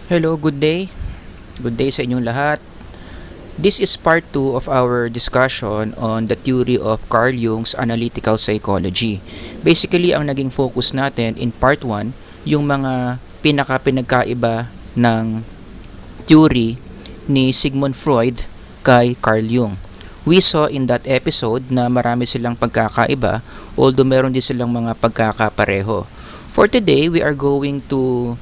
Hello, good day. Good day sa inyong lahat. This is part 2 of our discussion on the theory of Carl Jung's Analytical Psychology. Basically, ang naging focus natin in part 1, yung mga pinagkaiba ng theory ni Sigmund Freud kay Carl Jung. We saw in that episode na marami silang pagkakaiba, although meron din silang mga pagkakapareho. For today, we are going to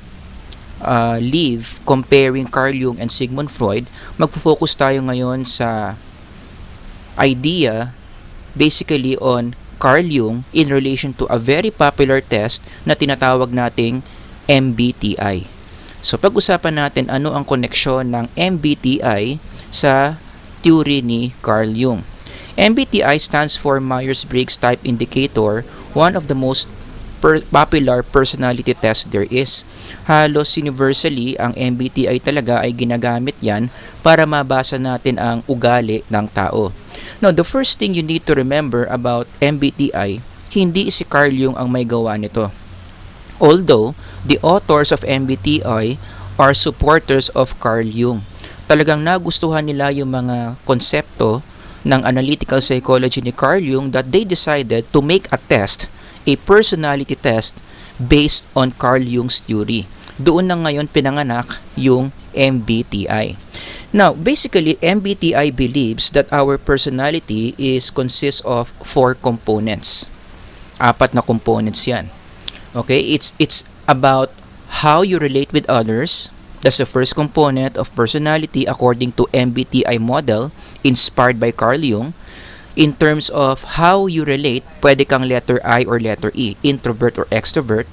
leave comparing Carl Jung and Sigmund Freud. Magfo-focus tayo ngayon sa idea basically on Carl Jung in relation to a very popular test na tinatawag nating MBTI. So pag-usapan natin ano ang koneksyon ng MBTI sa theory ni Carl Jung. MBTI stands for Myers-Briggs Type Indicator, one of the most popular personality test there is. Halos universally, ang MBTI talaga ay ginagamit yan para mabasa natin ang ugali ng tao. Now, the first thing you need to remember about MBTI, hindi si Carl Jung ang may gawa nito. Although, the authors of MBTI are supporters of Carl Jung. Talagang nagustuhan nila yung mga konsepto ng analytical psychology ni Carl Jung that they decided to make a test, a personality test based on Carl Jung's theory. Doon na ngayon pinanganak yung MBTI. Now, basically, MBTI believes that our personality consists of 4 components. 4 na components yan. Okay, it's about how you relate with others. That's the first component of personality according to MBTI model inspired by Carl Jung. In terms of how you relate, pwede kang letter I or letter E, introvert or extrovert.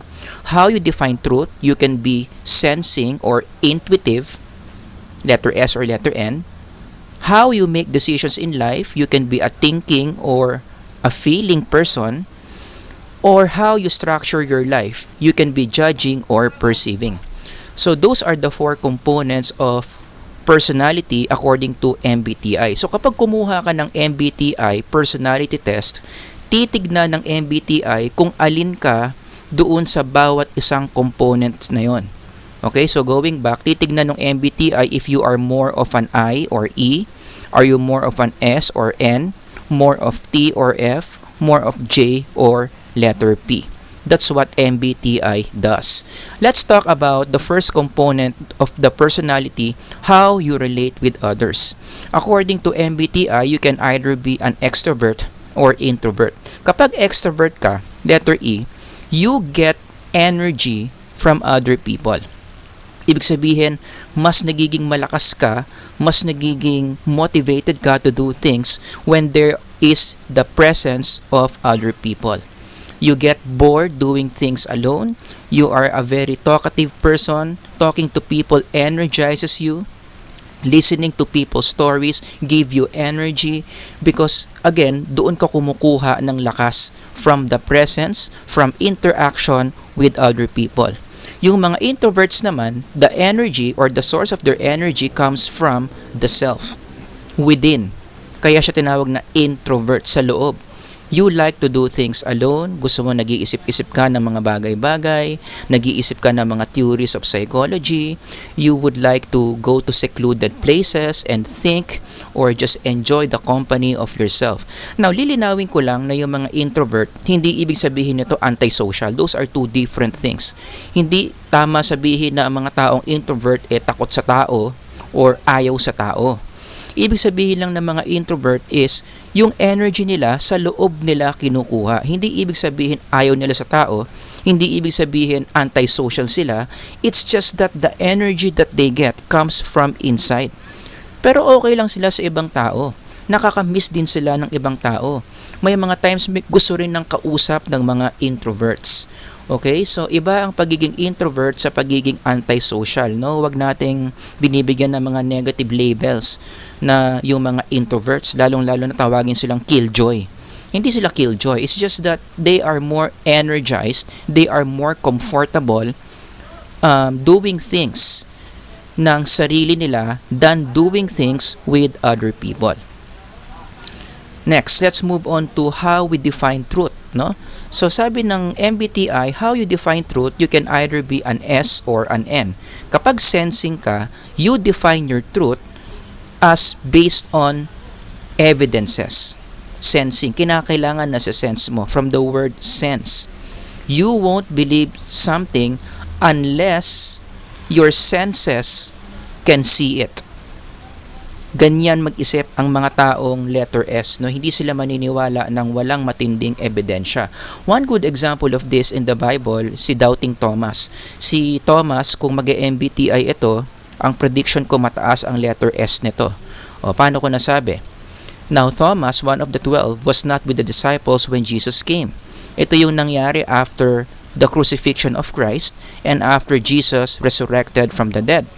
How you define truth, you can be sensing or intuitive, letter S or letter N. How you make decisions in life, you can be a thinking or a feeling person. Or how you structure your life, you can be judging or perceiving. So those are the 4 components of personality according to MBTI. So kapag kumuha ka ng MBTI personality test, titignan ng MBTI kung alin ka doon sa bawat isang component na yon. Okay, so going back, titignan ng MBTI if you are more of an I or E, are you more of an S or N, more of T or F, more of J or letter P. That's what MBTI does. Let's talk about the first component of the personality, how you relate with others. According to MBTI, you can either be an extrovert or introvert. Kapag extrovert ka, letter E, you get energy from other people. Ibig sabihin, mas nagiging malakas ka, mas nagiging motivated ka to do things when there is the presence of other people. You get bored doing things alone. You are a very talkative person. Talking to people energizes you. Listening to people's stories give you energy because again, doon ka kumukuha ng lakas from the presence, from interaction with other people. Yung mga introverts naman, the energy or the source of their energy comes from the self, within. Kaya siya tinawag na introvert, sa loob. You like to do things alone. Gusto mo nag-iisip-isip ka ng mga bagay-bagay. Nag-iisip ka ng mga theories of psychology. You would like to go to secluded places and think or just enjoy the company of yourself. Now, lilinawin ko lang na yung mga introvert, hindi ibig sabihin nito antisocial. Those are 2 different things. Hindi tama sabihin na ang mga taong introvert takot sa tao or ayaw sa tao. Ibig sabihin lang ng mga introvert is yung energy nila sa loob nila kinukuha. Hindi ibig sabihin ayaw nila sa tao. Hindi ibig sabihin antisocial sila. It's just that the energy that they get comes from inside. Pero okay lang sila sa ibang tao. Nakakamiss din sila ng ibang tao. May mga times gusto rin ng kausap ng mga introverts. Okay, so iba ang pagiging introvert sa pagiging antisocial, no? Huwag nating binibigyan ng mga negative labels na yung mga introverts, lalong-lalo na tawagin silang killjoy. Hindi sila killjoy, it's just that they are more energized, they are more comfortable doing things ng sarili nila than doing things with other people. Next, let's move on to how we define truth, no? So sabi ng MBTI, how you define truth, you can either be an S or an N. Kapag sensing ka, you define your truth as based on evidences. Sensing, kinakailangan na sa sense mo, from the word sense. You won't believe something unless your senses can see it. Ganyan mag-isip ang mga taong letter S, no? Hindi sila maniniwala ng walang matinding ebidensya. One good example of this in the Bible, si Doubting Thomas. Si Thomas, kung mag-MBTI ito, ang prediction ko mataas ang letter S nito. O, paano ko nasabi? Now, Thomas, one of the 12, was not with the disciples when Jesus came. Ito yung nangyari after the crucifixion of Christ and after Jesus resurrected from the dead.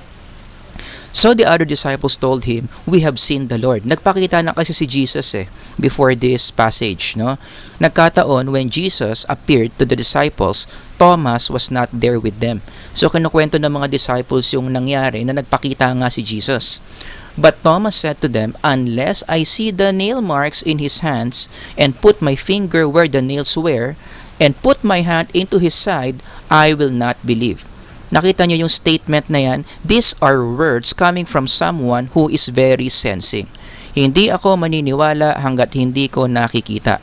So the other disciples told him, "We have seen the Lord." Nagpakita na kasi si Jesus before this passage, no? Nagkataon when Jesus appeared to the disciples, Thomas was not there with them. So kinukwento ng mga disciples yung nangyari na nagpakita nga si Jesus. But Thomas said to them, "Unless I see the nail marks in his hands and put my finger where the nails were and put my hand into his side, I will not believe." Nakita niyo yung statement na yan? These are words coming from someone who is very sensing. Hindi ako maniniwala hanggat hindi ko nakikita.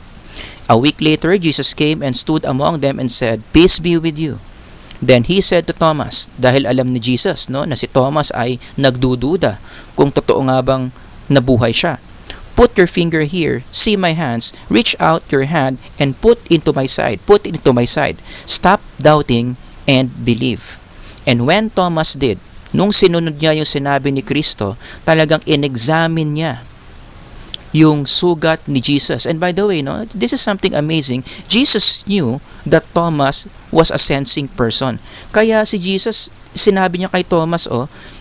A week later, Jesus came and stood among them and said, "Peace be with you." Then he said to Thomas, dahil alam ni Jesus, no, na si Thomas ay nagdududa kung totoo nga bang nabuhay siya. "Put your finger here, see my hands, reach out your hand and put it into my side. Stop doubting and believe." And when Thomas did, nung sinunod niya yung sinabi ni Kristo, talagang inexamine niya yung sugat ni Jesus. And by the way, no, this is something amazing. Jesus knew that Thomas was a sensing person. Kaya si Jesus, sinabi niya kay Thomas,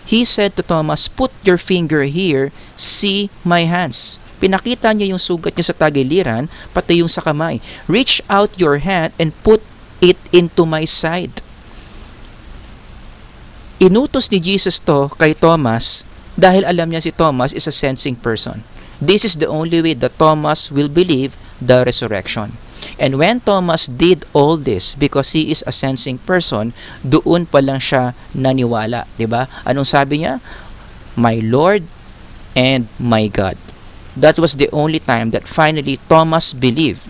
he said to Thomas, "Put your finger here, see my hands." Pinakita niya yung sugat niya sa tagiliran, pati yung sa kamay. "Reach out your hand and put it into my side." Inutos ni Jesus to kay Thomas dahil alam niya si Thomas is a sensing person. This is the only way that Thomas will believe the resurrection. And when Thomas did all this because he is a sensing person, doon pa lang siya naniwala, 'di ba? Anong sabi niya? "My Lord and my God." That was the only time that finally Thomas believed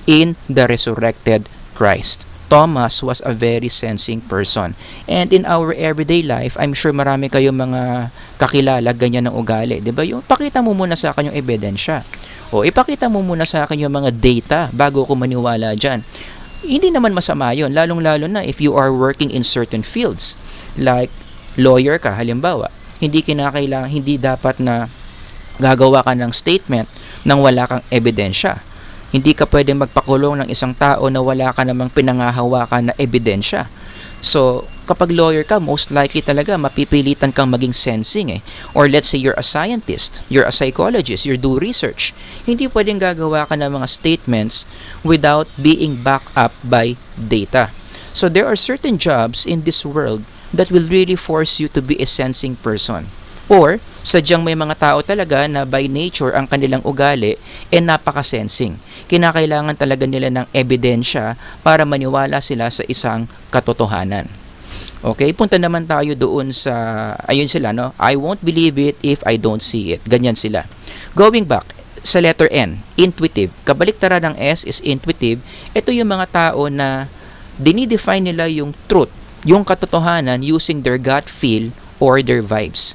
in the resurrected Christ. Thomas was a very sensing person. And in our everyday life, I'm sure marami kayong mga kakilala ganyan ng ugali. Diba? Yung, pakita mo muna sa akin yung ebidensya. O ipakita mo muna sa akin yung mga data bago ko maniwala dyan. Hindi naman masama yun, lalong-lalo na if you are working in certain fields. Like, lawyer ka, halimbawa. Hindi dapat na gagawa ka ng statement nang wala kang ebidensya. Hindi ka pwedeng magpakulong ng isang tao na wala ka namang pinangahawakan na ebidensya. So, kapag lawyer ka, most likely talaga mapipilitan kang maging sensing Or let's say you're a scientist, you're a psychologist, you do research. Hindi pwedeng gagawa ka ng mga statements without being backed up by data. So, there are certain jobs in this world that will really force you to be a sensing person. Or, sadyang may mga tao talaga na by nature ang kanilang ugali napaka-sensing. Kinakailangan talaga nila ng ebidensya para maniwala sila sa isang katotohanan. Okay, punta naman tayo doon sa, ayun sila, no? "I won't believe it if I don't see it." Ganyan sila. Going back sa letter N, intuitive. Kabaliktaran ng S is intuitive. Ito yung mga tao na dinidefine nila yung truth, yung katotohanan using their gut feel or their vibes.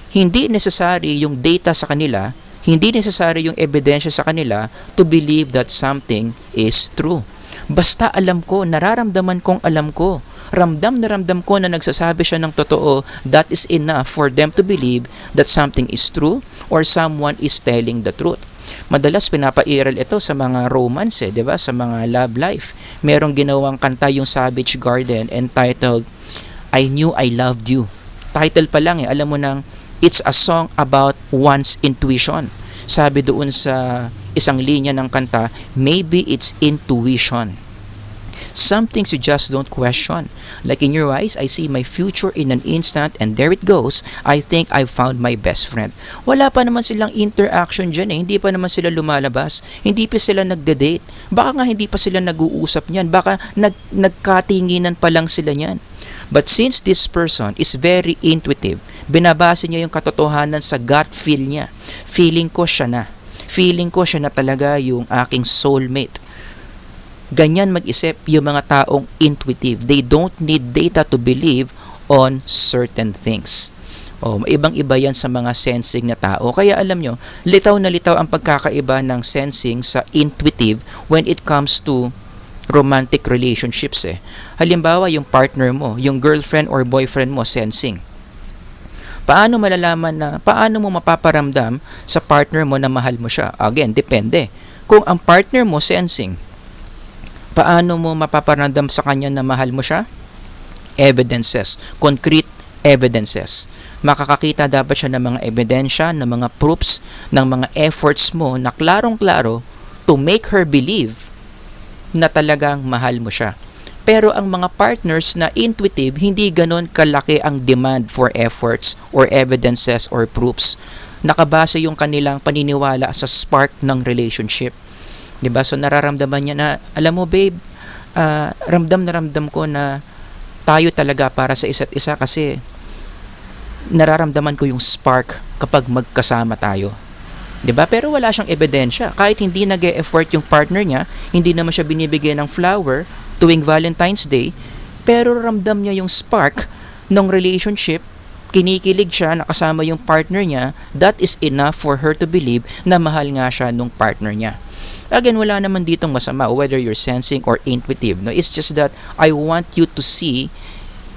Hindi necessary yung data sa kanila, hindi necessary yung ebidensya sa kanila to believe that something is true. Basta alam ko, nararamdaman kong alam ko, ramdam na ramdam ko na nagsasabi siya ng totoo, that is enough for them to believe that something is true or someone is telling the truth. Madalas pinapairal ito sa mga romance, di ba? Sa mga love life. Merong ginawang kanta yung Savage Garden entitled, "I Knew I Loved You." Title pa lang alam mo nang it's a song about one's intuition. Sabi doon sa isang linya ng kanta, maybe it's intuition. Some things you just don't question. Like in your eyes, I see my future in an instant and there it goes. I think I've found my best friend. Wala pa naman silang interaction dyan eh. Hindi pa naman sila lumalabas. Hindi pa sila nagde-date. Baka nga hindi pa sila nag-uusap niyan. Baka nagkatinginan pa lang sila niyan. But since this person is very intuitive, binabase niya yung katotohanan sa gut feel niya. Feeling ko siya na. Feeling ko siya na talaga yung aking soulmate. Ganyan mag-isip yung mga taong intuitive. They don't need data to believe on certain things. Ibang-iba yan sa mga sensing na tao. Kaya alam nyo, litaw na litaw ang pagkakaiba ng sensing sa intuitive when it comes to romantic relationships eh. Halimbawa, yung partner mo, yung girlfriend or boyfriend mo, sensing. Paano malalaman na, paano mo mapaparamdam sa partner mo na mahal mo siya? Again, depende. Kung ang partner mo sensing, paano mo mapaparamdam sa kanya na mahal mo siya? Evidences, concrete evidences. Makakakita dapat siya ng mga ebidensya, ng mga proofs, ng mga efforts mo na klarong-klaro to make her believe na talagang mahal mo siya. Pero ang mga partners na intuitive, hindi ganon kalaki ang demand for efforts or evidences or proofs. Nakabase yung kanilang paniniwala sa spark ng relationship. 'Di ba? So nararamdaman niya na, alam mo babe, ramdam na ramdam ko na tayo talaga para sa isa't isa kasi nararamdaman ko yung spark kapag magkasama tayo. 'Di ba? Pero wala siyang ebidensya. Kahit hindi nag-e-effort yung partner niya, hindi naman siya binibigyan ng flower tuwing Valentine's Day, pero ramdam niya yung spark ng relationship, kinikilig siya, nakasama yung partner niya, that is enough for her to believe na mahal nga siya nung partner niya. Again, wala naman ditong masama whether you're sensing or intuitive. No? It's just that I want you to see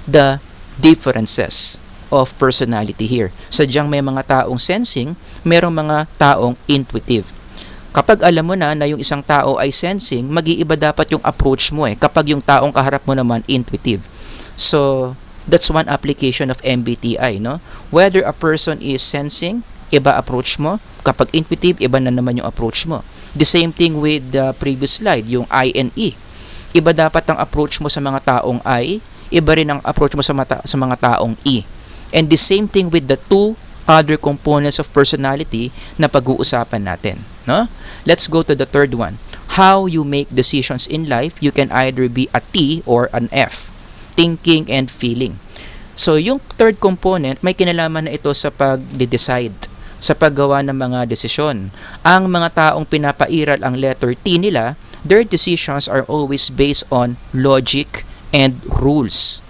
the differences of personality here. Sadyang may mga taong sensing, merong mga taong intuitive. Kapag alam mo na yung isang tao ay sensing, mag-iiba dapat yung approach mo eh. Kapag yung taong kaharap mo naman intuitive. So, that's one application of MBTI, no? Whether a person is sensing, iba approach mo. Kapag intuitive, iba na naman yung approach mo. The same thing with the previous slide, yung I and E. Iba dapat ang approach mo sa mga taong I, iba rin ang approach mo sa mga taong E. And the same thing with the two other components of personality na pag-uusapan natin, no? Let's go to the third one. How you make decisions in life, you can either be a T or an F. Thinking and feeling. So, yung third component, may kinalaman na ito sa pag-decide, sa paggawa ng mga desisyon. Ang mga taong pinapairal ang letter T nila, their decisions are always based on logic and rules.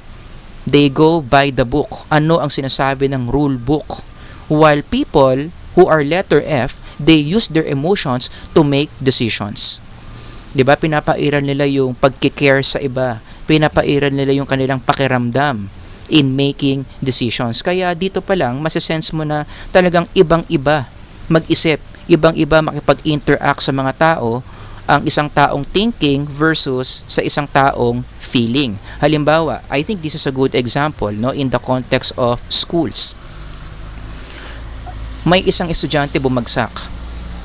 They go by the book. Ano ang sinasabi ng rule book? While people who are letter F, they use their emotions to make decisions. 'Di ba? Pinapairal nila yung pagki-care sa iba. Pinapairal nila yung kanilang pakiramdam in making decisions. Kaya dito pa lang, masisense mo na talagang ibang-iba mag-isip, ibang-iba makipag-interact sa mga tao, ang isang taong thinking versus sa isang taong feeling. Halimbawa, I think this is a good example, no, in the context of schools. May isang estudyante bumagsak.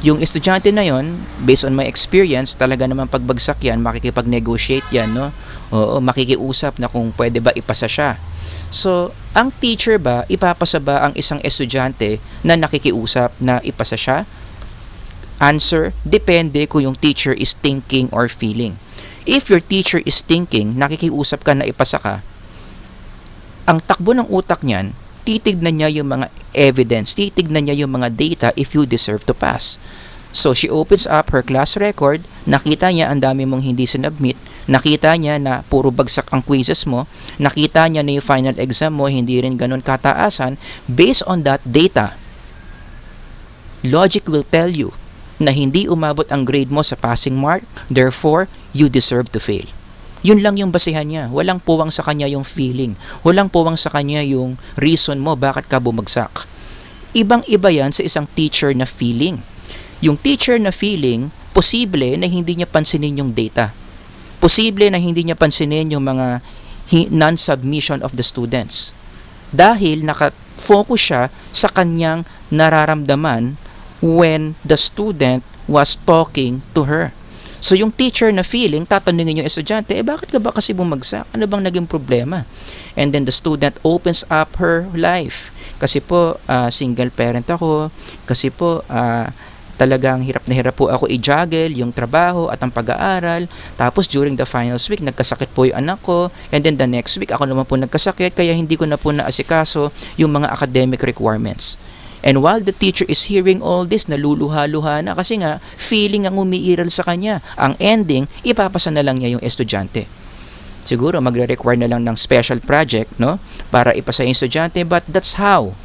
Yung estudyante na yon, based on my experience, talaga naman pagbagsak yan, makikipag-negotiate yan, no? Oo, makikiusap na kung pwede ba ipasa siya. So, ang teacher ba, ipapasa ba ang isang estudyante na nakikiusap na ipasa siya? Answer, depende kung yung teacher is thinking or feeling. If your teacher is thinking, nakikiusap ka na ipasa ka, ang takbo ng utak niyan, titignan niya yung mga evidence, titignan niya yung mga data if you deserve to pass. So, she opens up her class record, nakita niya ang dami mong hindi sinubmit, nakita niya na puro bagsak ang quizzes mo, nakita niya na yung final exam mo, hindi rin ganun kataasan. Based on that data, logic will tell you na hindi umabot ang grade mo sa passing mark, therefore, you deserve to fail. Yun lang yung basihan niya. Walang puwang sa kanya yung feeling. Walang puwang sa kanya yung reason mo bakit ka bumagsak. Ibang-iba yan sa isang teacher na feeling. Yung teacher na feeling, posible na hindi niya pansinin yung data. Posible na hindi niya pansinin yung mga non-submission of the students. Dahil nakafocus siya sa kanyang nararamdaman when the student was talking to her. So yung teacher na feeling, tatanungin yung estudyante, bakit ka ba kasi bumagsak? Ano bang naging problema? And then the student opens up her life. Kasi po, single parent ako. Kasi po, talagang hirap na hirap po ako i-juggle yung trabaho at ang pag-aaral. Tapos during the finals week, nagkasakit po yung anak ko. And then the next week, ako naman po nagkasakit. Kaya hindi ko na po naasikaso yung mga academic requirements. And while the teacher is hearing all this, naluluha-luha na kasi nga, feeling ang umiiral sa kanya. Ang ending, ipapasa na lang niya yung estudyante. Siguro, magre-require na lang ng special project, no? Para ipasa yung estudyante. But that's how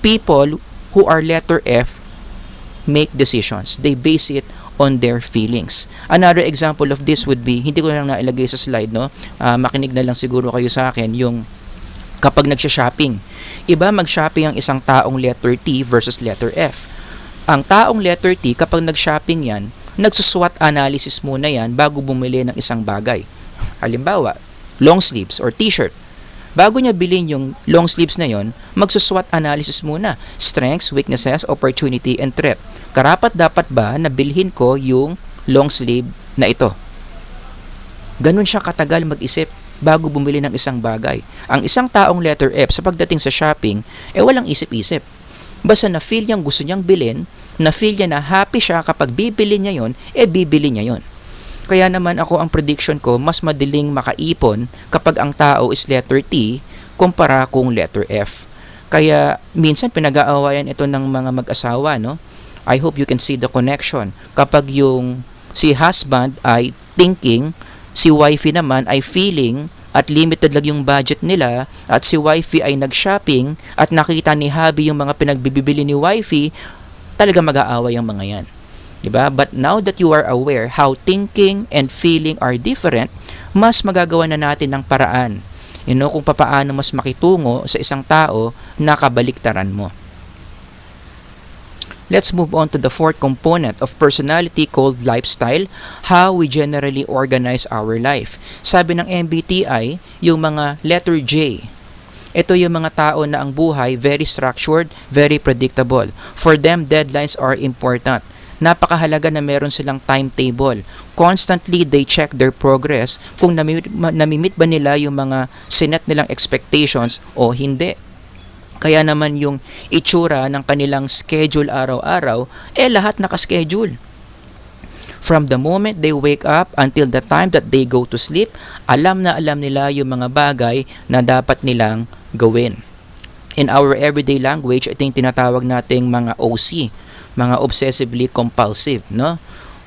people who are letter F make decisions. They base it on their feelings. Another example of this would be, hindi ko lang nailagay sa slide, no? Makinig na lang siguro kayo sa akin, yung kapag nagsha-shopping. Iba mag-shopping ang isang taong letter T versus letter F. Ang taong letter T, kapag nag-shopping yan, nagsuswot analysis muna yan bago bumili ng isang bagay. Halimbawa, long sleeves or t-shirt. Bago niya bilhin yung long sleeves na yon, magsuswot analysis muna. Strengths, weaknesses, opportunity, and threat. Karapat dapat ba na bilhin ko yung long sleeve na ito? Ganun siya katagal mag-isip bago bumili ng isang bagay. Ang isang taong letter F sa pagdating sa shopping, walang isip-isip. Basta na-feel niyang gusto niyang bilhin, na-feel niya na happy siya kapag bibili niya yon, bibili niya yon. Kaya naman ako, ang prediction ko, mas madaling makaipon kapag ang tao is letter T kumpara kung letter F. Kaya minsan pinag-aawayan ito ng mga mag-asawa, no? I hope you can see the connection. Kapag yung si husband ay thinking, si wifey naman ay feeling, at limited lang yung budget nila, at si wifey ay nag-shopping at nakita ni hubby yung mga pinagbibili ni wifey, talaga mag-aaway ang mga yan. Diba? But now that you are aware how thinking and feeling are different, mas magagawa na natin ng paraan. Kung papaano mas makitungo sa isang tao na kabaliktaran mo. Let's move on to the fourth component of personality called lifestyle, how we generally organize our life. Sabi ng MBTI, yung mga letter J, ito yung mga tao na ang buhay very structured, very predictable. For them, deadlines are important. Napakahalaga na meron silang timetable. Constantly, they check their progress kung namimit ba nila yung mga sinet nilang expectations o hindi. Kaya naman yung itsura ng kanilang schedule araw-araw, lahat nakaschedule. From the moment they wake up until the time that they go to sleep, alam na alam nila yung mga bagay na dapat nilang gawin. In our everyday language, ito yung tinatawag nating mga OC, mga obsessively compulsive, no?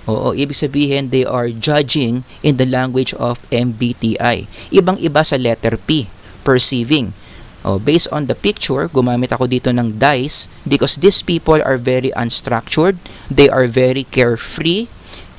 Oo, ibig sabihin, they are judging in the language of MBTI. Ibang-iba sa letter P, perceiving. Based on the picture, gumamit ako dito ng dice because these people are very unstructured, they are very carefree,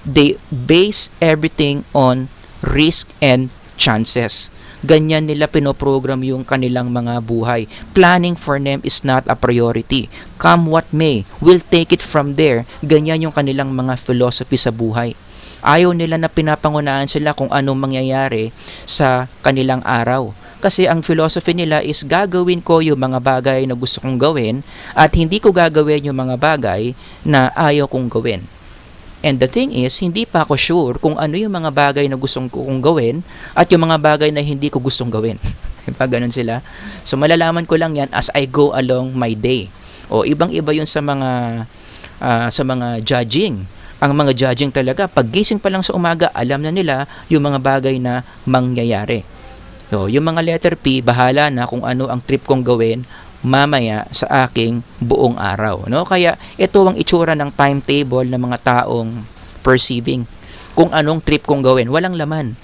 they base everything on risk and chances. Ganyan nila pinoprogram yung kanilang mga buhay. Planning for them is not a priority. Come what may, we'll take it from there. Ganyan yung kanilang mga philosophy sa buhay. Ayaw nila na pinapangunahan sila kung anong mangyayari sa kanilang araw. Kasi ang philosophy nila is gagawin ko yung mga bagay na gusto kong gawin at hindi ko gagawin yung mga bagay na ayaw kong gawin. And the thing is, hindi pa ako sure kung ano yung mga bagay na gustong kong gawin at yung mga bagay na hindi ko gustong gawin. Diba? Ganun sila. So malalaman ko lang yan as I go along my day. O ibang-iba yun sa mga judging. Ang mga judging talaga, paggising pa lang sa umaga, alam na nila yung mga bagay na mangyayari. So, yung mga letter P, bahala na kung ano ang trip kong gawin mamaya sa aking buong araw. No? Kaya ito ang itsura ng timetable ng mga taong perceiving. Kung anong trip kong gawin, walang laman.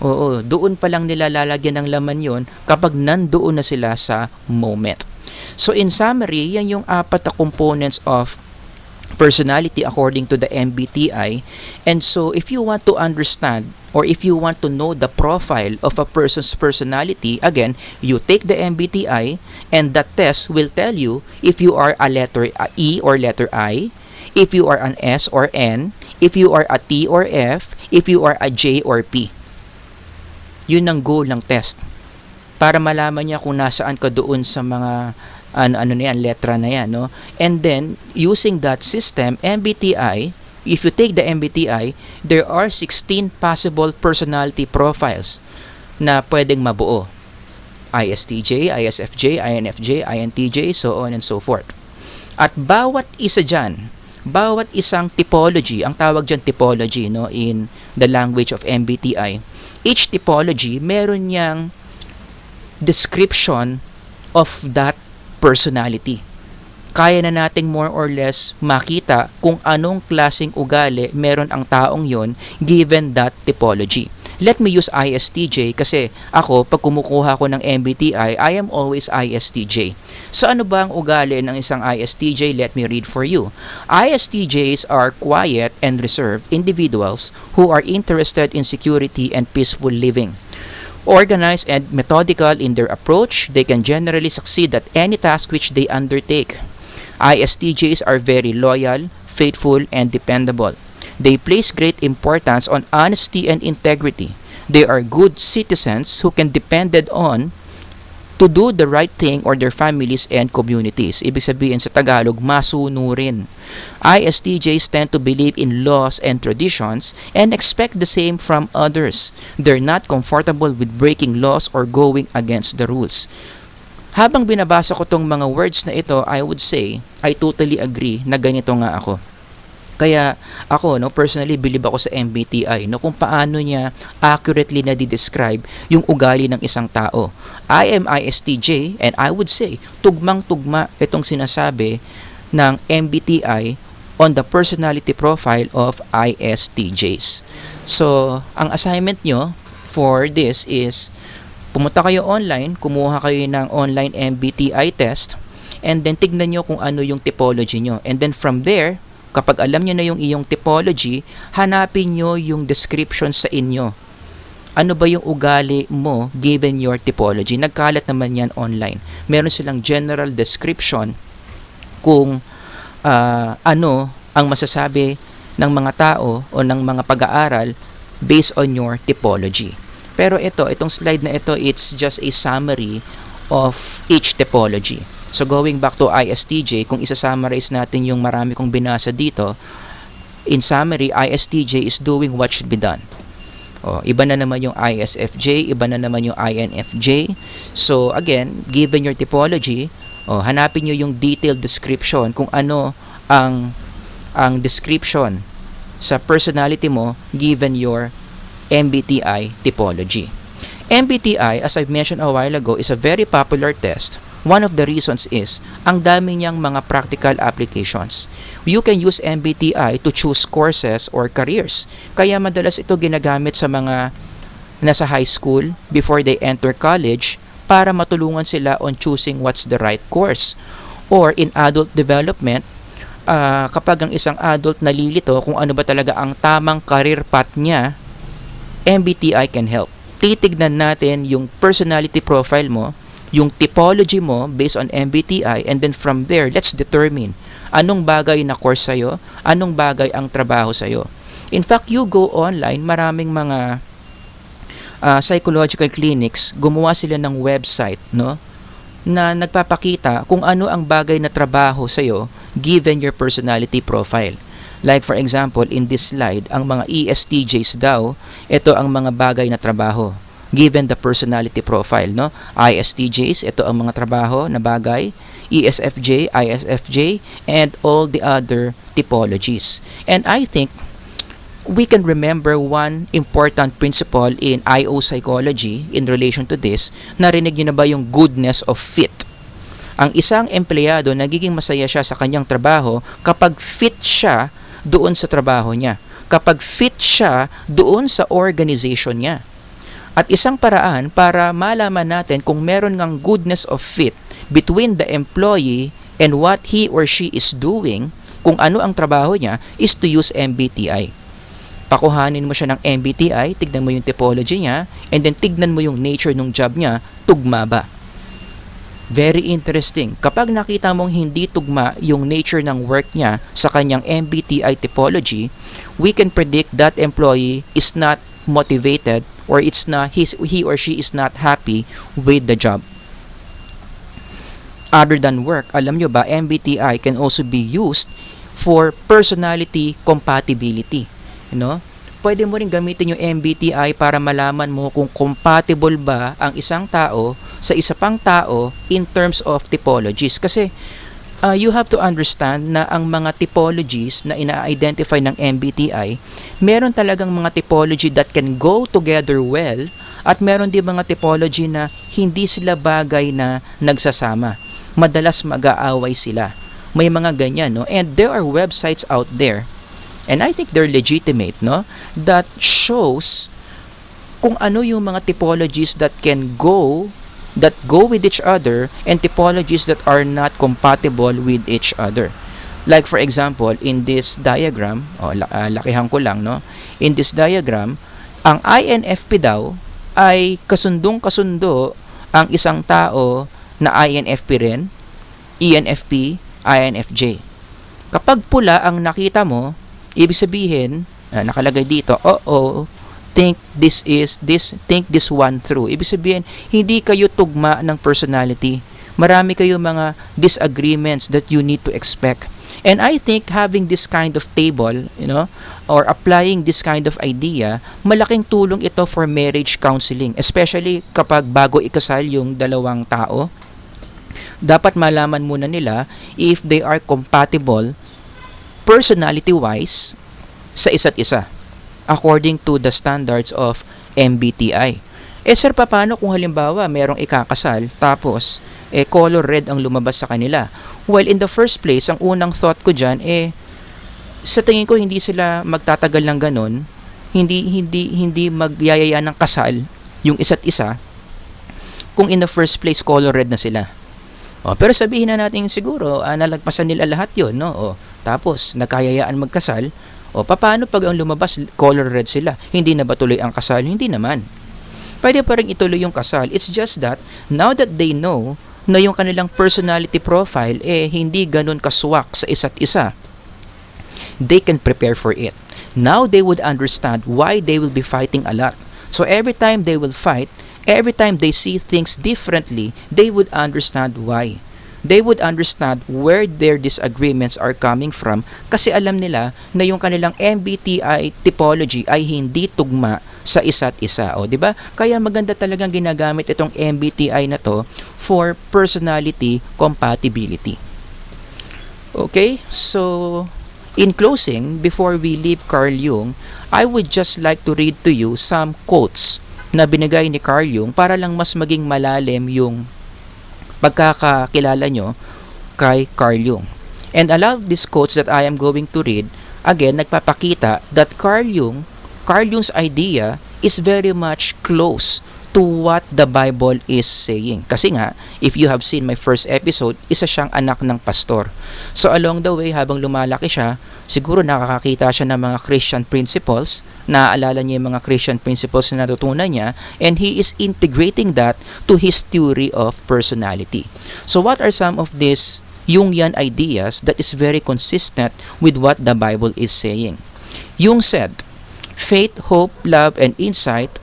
Oo, doon pa lang nila lalagyan ng laman yon kapag nandoon na sila sa moment. So in summary, yan yung apat na components of personality according to the MBTI. And so if you want to understand or if you want to know the profile of a person's personality, again, you take the MBTI and that test will tell you if you are a letter E or letter I, if you are an S or N, if you are a T or F, if you are a J or P. Yun ang goal ng test. Para malaman niya kung nasaan ka doon sa mga letra na yan, no? And then, using that system, MBTI if you take the MBTI, there are 16 possible personality profiles na pwedeng mabuo. ISTJ, ISFJ, INFJ, INTJ, so on and so forth. At bawat isa dyan, bawat isang typology, ang tawag dyan typology, no, in the language of MBTI, each typology, meron niyang description of that personality. Kaya na nating more or less makita kung anong klaseng ugali meron ang taong yon given that typology. Let me use ISTJ kasi ako, pag kumukuha ko ng MBTI, I am always ISTJ. So ano ba ang ugali ng isang ISTJ? Let me read for you. ISTJs are quiet and reserved individuals who are interested in security and peaceful living. Organized and methodical in their approach, they can generally succeed at any task which they undertake. ISTJs are very loyal, faithful, and dependable. They place great importance on honesty and integrity. They are good citizens who can depended on to do the right thing or their families and communities. Ibig sabihin sa Tagalog, masunurin. ISTJs tend to believe in laws and traditions and expect the same from others. They're not comfortable with breaking laws or going against the rules. Habang binabasa ko tong mga words na ito, I would say, I totally agree na ganito nga ako. Kaya ako, no, personally, believe ako sa MBTI, no, kung paano niya accurately na di-describe yung ugali ng isang tao. I am ISTJ and I would say, tugmang-tugma itong sinasabi ng MBTI on the personality profile of ISTJs. So, ang assignment nyo for this is, pumunta kayo online, kumuha kayo ng online MBTI test, and then tignan nyo kung ano yung typology nyo. And then from there, kapag alam nyo na yung iyong typology, hanapin nyo yung description sa inyo. Ano ba yung ugali mo given your typology? Nagkalat naman yan online. Meron silang general description kung ano ang masasabi ng mga tao o ng mga pag-aaral based on your typology. Pero itong slide na ito, it's just a summary of each typology. So going back to ISTJ, kung isa-summarize natin yung marami kong binasa dito, in summary, ISTJ is doing what should be done. Iba na naman yung ISFJ, iba na naman yung INFJ. So again, given your typology, hanapin nyo yung detailed description kung ano ang description sa personality mo given your MBTI typology. MBTI, as I've mentioned a while ago, is a very popular test. One of the reasons is, ang dami niyang mga practical applications. You can use MBTI to choose courses or careers. Kaya madalas ito ginagamit sa mga nasa high school before they enter college para matulungan sila on choosing what's the right course. Or in adult development, kapag ang isang adult nalilito kung ano ba talaga ang tamang career path niya, MBTI can help. Titignan natin yung personality profile mo, yung typology mo based on MBTI, and then from there, let's determine anong bagay na course sa'yo, anong bagay ang trabaho sa'yo. In fact, you go online, maraming mga psychological clinics, gumawa sila ng website, no, na nagpapakita kung ano ang bagay na trabaho sa'yo given your personality profile. Like for example, in this slide, ang mga ESTJs daw, ito ang mga bagay na trabaho given the personality profile, no? ISTJs, ito ang mga trabaho na bagay, ESFJ, ISFJ, and all the other typologies. And I think we can remember one important principle in IO psychology in relation to this. Narinig nyo na ba yung goodness of fit? Ang isang empleyado, nagiging masaya siya sa kanyang trabaho kapag fit siya doon sa trabaho niya. Kapag fit siya doon sa organization niya. At isang paraan para malaman natin kung meron ngang goodness of fit between the employee and what he or she is doing, kung ano ang trabaho niya, is to use MBTI. Pakuhanin mo siya ng MBTI, tignan mo yung typology niya, and then tignan mo yung nature ng job niya, tugma ba? Very interesting. Kapag nakita mong hindi tugma yung nature ng work niya sa kanyang MBTI typology, we can predict that employee is not motivated or he or she is not happy with the job. Other than work, alam nyo ba, MBTI can also be used for personality compatibility. You know? Pwede mo rin gamitin yung MBTI para malaman mo kung compatible ba ang isang tao sa isa pang tao in terms of typologies. Kasi you have to understand na ang mga typologies na ina-identify ng MBTI, meron talagang mga typology that can go together well at meron din mga typology na hindi sila bagay na nagsasama. Madalas mag-aaway sila. May mga ganyan, no? And there are websites out there, and I think they're legitimate, no? That shows kung ano yung mga typologies that go with each other and typologies that are not compatible with each other. Like for example, in this diagram, lakihan ko lang, no? In this diagram, ang INFP daw ay kasundong-kasundo ang isang tao na INFP rin, ENFP, INFJ. Kapag pula ang nakita mo, ibig sabihin, nakalagay dito, think this one through. Ibig sabihin, hindi kayo tugma ng personality. Marami kayo mga disagreements that you need to expect. And I think having this kind of table, or applying this kind of idea, malaking tulong ito for marriage counseling, especially kapag bago ikasal yung dalawang tao. Dapat malaman muna nila if they are compatible personality-wise sa isa't isa according to the standards of MBTI. Sir, paano kung halimbawa merong ikakasal tapos color red ang lumabas sa kanila? Well, in the first place, ang unang thought ko dyan, sa tingin ko hindi sila magtatagal ng ganun, hindi magyayaya ng kasal yung isa't isa kung in the first place color red na sila. Pero sabihin na natin siguro, nalagpasan nila lahat yun, no? Tapos, nagkayayaan magkasal, paano pag ang lumabas, color red sila? Hindi na ba tuloy ang kasal? Hindi naman. Pwede pa rin ituloy yung kasal. It's just that, now that they know na yung kanilang personality profile, hindi ganun kaswak sa isa't isa, they can prepare for it. Now they would understand why they will be fighting a lot. So every time they will fight, every time they see things differently, they would understand why. They would understand where their disagreements are coming from kasi alam nila na yung kanilang MBTI typology ay hindi tugma sa isa't isa. Di ba? Kaya maganda talagang ginagamit itong MBTI na to for personality compatibility. Okay? So, in closing, before we leave Carl Jung, I would just like to read to you some quotes na binigay ni Carl Jung para lang mas maging malalim yung pagkakakilala nyo kay Carl Jung. And a lot of these quotes that I am going to read, again, nagpapakita that Carl Jung's idea is very much close to what the Bible is saying. Kasi nga, if you have seen my first episode, isa siyang anak ng pastor. So along the way, habang lumalaki siya, siguro nakakakita siya ng mga Christian principles, naaalala niya yung mga Christian principles na natutunan niya, and he is integrating that to his theory of personality. So what are some of these Jungian ideas that is very consistent with what the Bible is saying? Jung said, faith, hope, love, and insight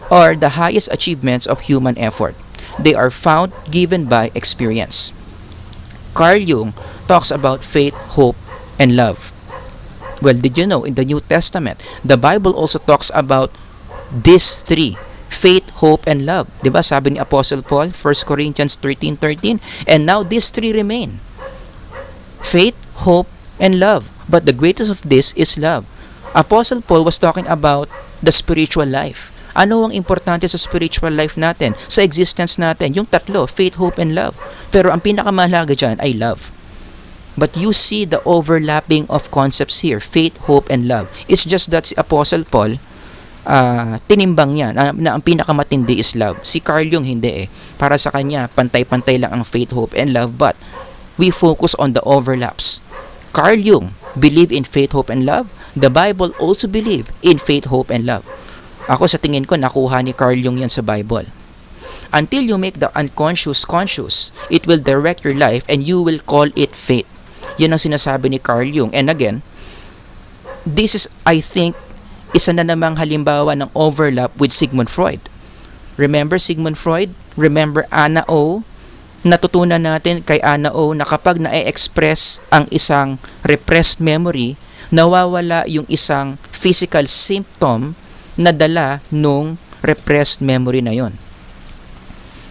are the highest achievements of human effort. They are found given by experience. Carl Jung talks about faith, hope, and love. Well, did you know in the New Testament, the Bible also talks about these three, faith, hope, and love. Diba? Sabi ni Apostle Paul, 1 Corinthians 13:13, and now these three remain. Faith, hope, and love. But the greatest of this is love. Apostle Paul was talking about the spiritual life. Ano ang importante sa spiritual life natin, sa existence natin? Yung tatlo, faith, hope, and love. Pero ang pinakamahalaga dyan ay love. But you see the overlapping of concepts here, faith, hope, and love. It's just that si Apostle Paul, tinimbang niya na ang pinakamatindi is love. Si Carl Jung hindi Para sa kanya, pantay-pantay lang ang faith, hope, and love. But we focus on the overlaps. Carl Jung believed in faith, hope, and love. The Bible also believed in faith, hope, and love. Ako sa tingin ko, nakuha ni Carl Jung yan sa Bible. Until you make the unconscious conscious, it will direct your life and you will call it faith. Yan ang sinasabi ni Carl Jung. And again, this is, I think, isa na namang halimbawa ng overlap with Sigmund Freud. Remember Sigmund Freud? Remember Anna O? natutunan natin kay Ana O na kapag na-express ang isang repressed memory, nawawala yung isang physical symptom na dala nung repressed memory na yon.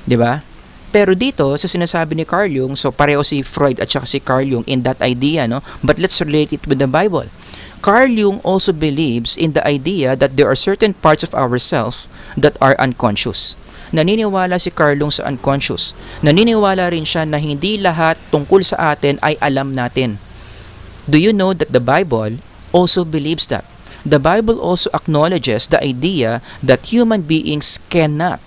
'Di ba? Pero dito sa sinasabi ni Carl Jung, so pareho si Freud at saka si Carl Jung in that idea, no? But let's relate it with the Bible. Carl Jung also believes in the idea that there are certain parts of ourselves that are unconscious. Naniniwala si Carl Jung sa unconscious. Naniniwala rin siya na hindi lahat tungkol sa atin ay alam natin. Do you know that the Bible also believes that? The Bible also acknowledges the idea that human beings cannot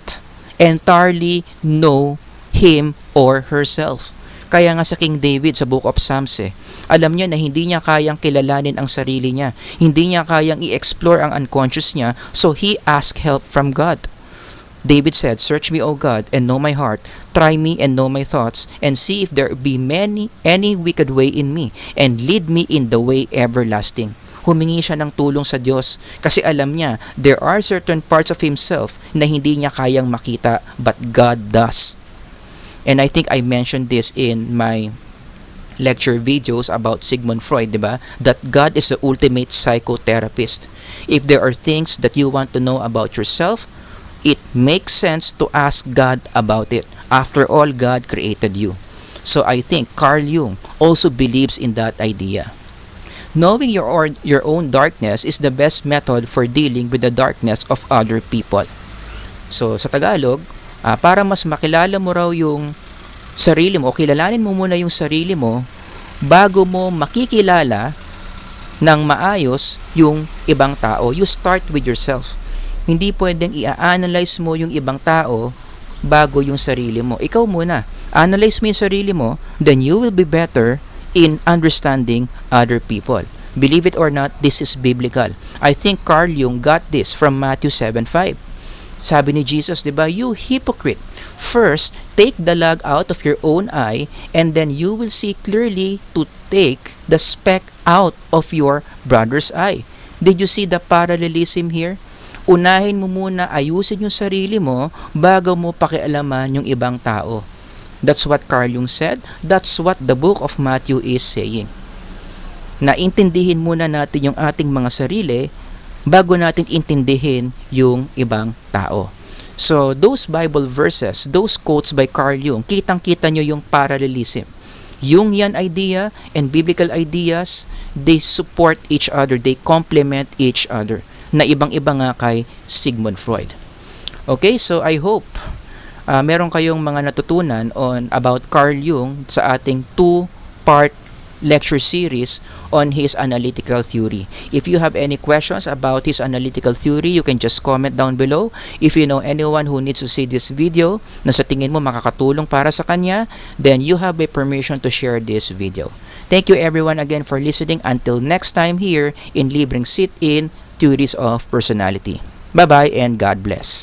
entirely know him or herself. Kaya nga sa King David sa Book of Psalms, alam niya na hindi niya kayang kilalanin ang sarili niya. Hindi niya kayang i-explore ang unconscious niya, so he asked help from God. David said, "Search me, O God, and know my heart. Try me and know my thoughts, and see if there be any wicked way in me, and lead me in the way everlasting." Humingi siya ng tulong sa Diyos kasi alam niya there are certain parts of himself na hindi niya kayang makita, but God does. And I think I mentioned this in my lecture videos about Sigmund Freud, diba? That God is the ultimate psychotherapist. If there are things that you want to know about yourself, it makes sense to ask God about it. After all, God created you. So I think Carl Jung also believes in that idea. Knowing your own darkness is the best method for dealing with the darkness of other people. So sa Tagalog, para mas makilala mo raw yung sarili mo, o kilalanin mo muna yung sarili mo bago mo makikilala ng maayos yung ibang tao. You start with yourself. Hindi pwedeng i-analyze mo yung ibang tao bago yung sarili mo. Ikaw muna. Analyze mo yung sarili mo, then you will be better in understanding other people. Believe it or not, this is biblical. I think Carl Jung got this from Matthew 7:5. Sabi ni Jesus, 'di ba, "You hypocrite, first take the log out of your own eye, and then you will see clearly to take the speck out of your brother's eye." Did you see the parallelism here? Unahin mo muna, ayusin yung sarili mo bago mo pakialaman yung ibang tao. That's what Carl Jung said. That's what the book of Matthew is saying. Naintindihin muna natin yung ating mga sarili bago natin intindihin yung ibang tao. So, those Bible verses, those quotes by Carl Jung, kitang-kita nyo yung parallelism. Jungian idea and biblical ideas, they support each other, they complement each other, na ibang-iba nga kay Sigmund Freud. Okay, so I hope meron kayong mga natutunan about Carl Jung sa ating 2-part lecture series on his analytical theory. If you have any questions about his analytical theory, you can just comment down below. If you know anyone who needs to see this video na sa tingin mo makakatulong para sa kanya, then you have my permission to share this video. Thank you everyone again for listening. Until next time here in Libreng Sit-In, Theories of Personality. Bye-bye and God bless.